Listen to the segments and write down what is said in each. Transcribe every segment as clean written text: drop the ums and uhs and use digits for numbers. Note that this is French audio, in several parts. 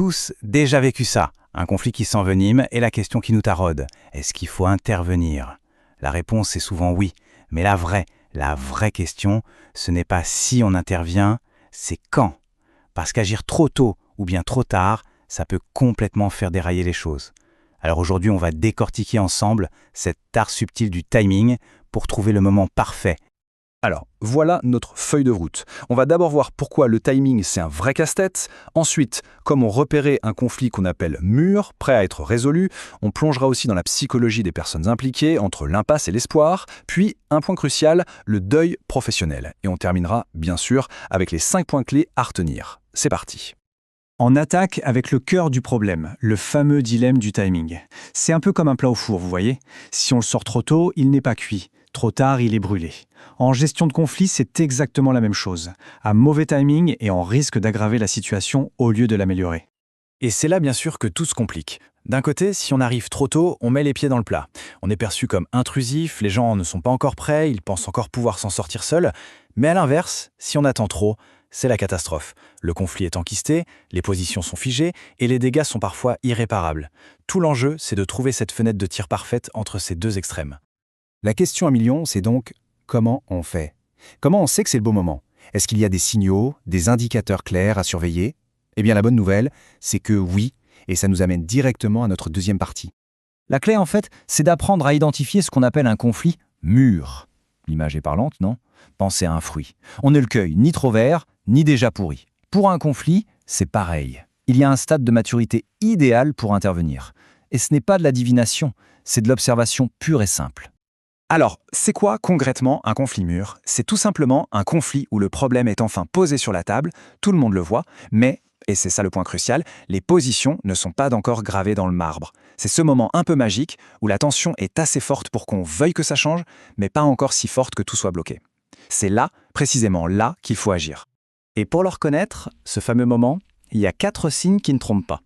tous déjà vécu ça, un conflit qui s'envenime et la question qui nous taraude. Est-ce qu'il faut intervenir? La réponse est souvent oui, mais la vraie question, ce n'est pas si on intervient, c'est quand. Parce qu'agir trop tôt ou bien trop tard, ça peut complètement faire dérailler les choses. Alors aujourd'hui, on va décortiquer ensemble cet art subtil du timing pour trouver le moment parfait. Alors, voilà notre feuille de route. On va d'abord voir pourquoi le timing, c'est un vrai casse-tête. Ensuite, comment repérer un conflit qu'on appelle mûr, prêt à être résolu. On plongera aussi dans la psychologie des personnes impliquées, entre l'impasse et l'espoir. Puis, un point crucial, le deuil professionnel. Et on terminera, bien sûr, avec les 5 points clés à retenir. C'est parti. On attaque avec le cœur du problème, le fameux dilemme du timing. C'est un peu comme un plat au four, vous voyez. Si on le sort trop tôt, il n'est pas cuit. Trop tard, il est brûlé. En gestion de conflit, c'est exactement la même chose. À mauvais timing et on risque d'aggraver la situation au lieu de l'améliorer. Et c'est là bien sûr que tout se complique. D'un côté, si on arrive trop tôt, on met les pieds dans le plat. On est perçu comme intrusif, les gens ne sont pas encore prêts, ils pensent encore pouvoir s'en sortir seuls. Mais à l'inverse, si on attend trop, c'est la catastrophe. Le conflit est enquisté, les positions sont figées et les dégâts sont parfois irréparables. Tout l'enjeu, c'est de trouver cette fenêtre de tir parfaite entre ces deux extrêmes. La question à million, c'est donc comment on fait? Comment on sait que c'est le bon moment? Est-ce qu'il y a des signaux, des indicateurs clairs à surveiller? Eh bien, la bonne nouvelle, c'est que oui, et ça nous amène directement à notre deuxième partie. La clé, en fait, c'est d'apprendre à identifier ce qu'on appelle un conflit mûr. L'image est parlante, non? Pensez à un fruit. On ne le cueille ni trop vert, ni déjà pourri. Pour un conflit, c'est pareil. Il y a un stade de maturité idéal pour intervenir. Et ce n'est pas de la divination, c'est de l'observation pure et simple. Alors, c'est quoi concrètement un conflit mûr? C'est tout simplement un conflit où le problème est enfin posé sur la table, tout le monde le voit, mais, et c'est ça le point crucial, les positions ne sont pas encore gravées dans le marbre. C'est ce moment un peu magique où la tension est assez forte pour qu'on veuille que ça change, mais pas encore si forte que tout soit bloqué. C'est là, précisément là, qu'il faut agir. Et pour le reconnaître, ce fameux moment, il y a 4 signes qui ne trompent pas.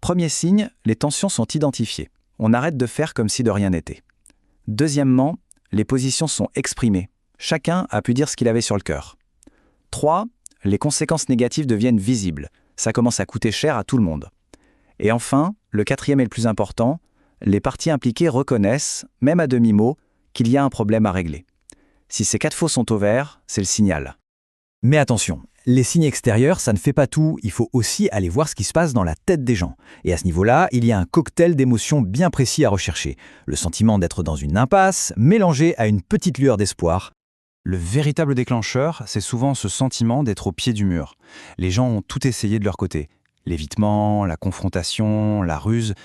Premier signe, les tensions sont identifiées. On arrête de faire comme si de rien n'était. Deuxièmement, les positions sont exprimées. Chacun a pu dire ce qu'il avait sur le cœur. 3. Les conséquences négatives deviennent visibles. Ça commence à coûter cher à tout le monde. Et enfin, le 4e et le plus important, les parties impliquées reconnaissent, même à demi-mot, qu'il y a un problème à régler. Si ces 4 faux sont au vert, c'est le signal. Mais attention, les signes extérieurs, ça ne fait pas tout. Il faut aussi aller voir ce qui se passe dans la tête des gens. Et à ce niveau-là, il y a un cocktail d'émotions bien précis à rechercher. Le sentiment d'être dans une impasse, mélangé à une petite lueur d'espoir. Le véritable déclencheur, c'est souvent ce sentiment d'être au pied du mur. Les gens ont tout essayé de leur côté. L'évitement, la confrontation, la ruse,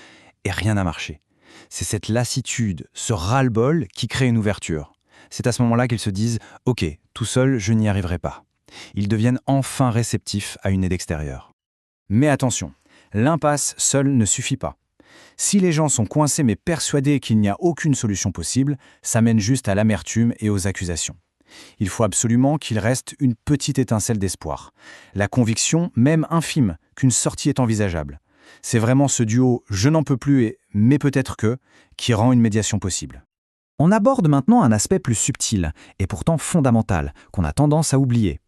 et rien n'a marché. C'est cette lassitude, ce ras-le-bol qui crée une ouverture. C'est à ce moment-là qu'ils se disent « Ok, tout seul, je n'y arriverai pas ». Ils deviennent enfin réceptifs à une aide extérieure. Mais attention, l'impasse seule ne suffit pas. Si les gens sont coincés mais persuadés qu'il n'y a aucune solution possible, ça mène juste à l'amertume et aux accusations. Il faut absolument qu'il reste une petite étincelle d'espoir. La conviction, même infime, qu'une sortie est envisageable. C'est vraiment ce duo « je n'en peux plus » et « mais peut-être que » qui rend une médiation possible. On aborde maintenant un aspect plus subtil, et pourtant fondamental, qu'on a tendance à oublier.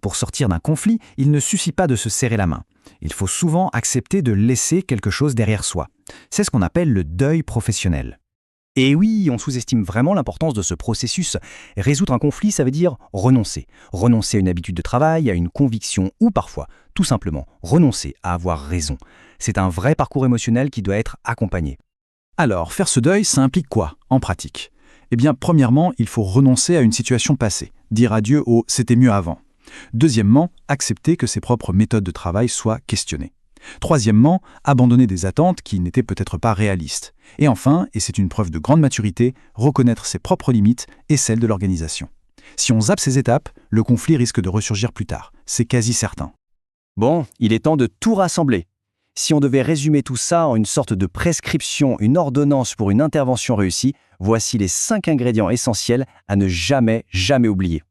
Pour sortir d'un conflit, il ne suffit pas de se serrer la main. Il faut souvent accepter de laisser quelque chose derrière soi. C'est ce qu'on appelle le deuil professionnel. Et oui, on sous-estime vraiment l'importance de ce processus. Résoudre un conflit, ça veut dire renoncer. Renoncer à une habitude de travail, à une conviction ou parfois, tout simplement, renoncer à avoir raison. C'est un vrai parcours émotionnel qui doit être accompagné. Alors, faire ce deuil, ça implique quoi, en pratique? Eh bien, premièrement, il faut renoncer à une situation passée, dire adieu au « c'était mieux avant ». Deuxièmement, accepter que ses propres méthodes de travail soient questionnées. Troisièmement, abandonner des attentes qui n'étaient peut-être pas réalistes. Et enfin, et c'est une preuve de grande maturité, reconnaître ses propres limites et celles de l'organisation. Si on zappe ces étapes, le conflit risque de ressurgir plus tard. C'est quasi certain. Bon, il est temps de tout rassembler. Si on devait résumer tout ça en une sorte de prescription, une ordonnance pour une intervention réussie, voici les 5 ingrédients essentiels à ne jamais oublier.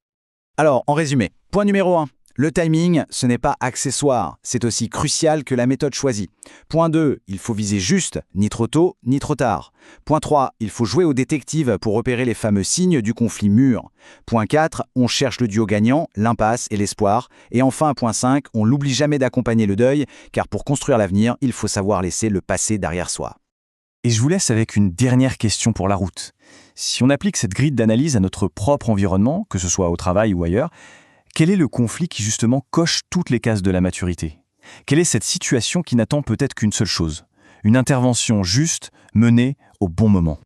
Alors, en résumé, point numéro 1, Le timing, ce n'est pas accessoire, c'est aussi crucial que la méthode choisie. Point 2, il faut viser juste, ni trop tôt, ni trop tard. Point 3, il faut jouer au détective pour repérer les fameux signes du conflit mûr. Point 4, on cherche le duo gagnant, l'impasse et l'espoir. Et enfin, point 5, on n'oublie jamais d'accompagner le deuil, car pour construire l'avenir, il faut savoir laisser le passé derrière soi. Et je vous laisse avec une dernière question pour la route. Si on applique cette grille d'analyse à notre propre environnement, que ce soit au travail ou ailleurs, quel est le conflit qui justement coche toutes les cases de la maturité? Quelle est cette situation qui n'attend peut-être qu'une seule chose? Une intervention juste, menée au bon moment?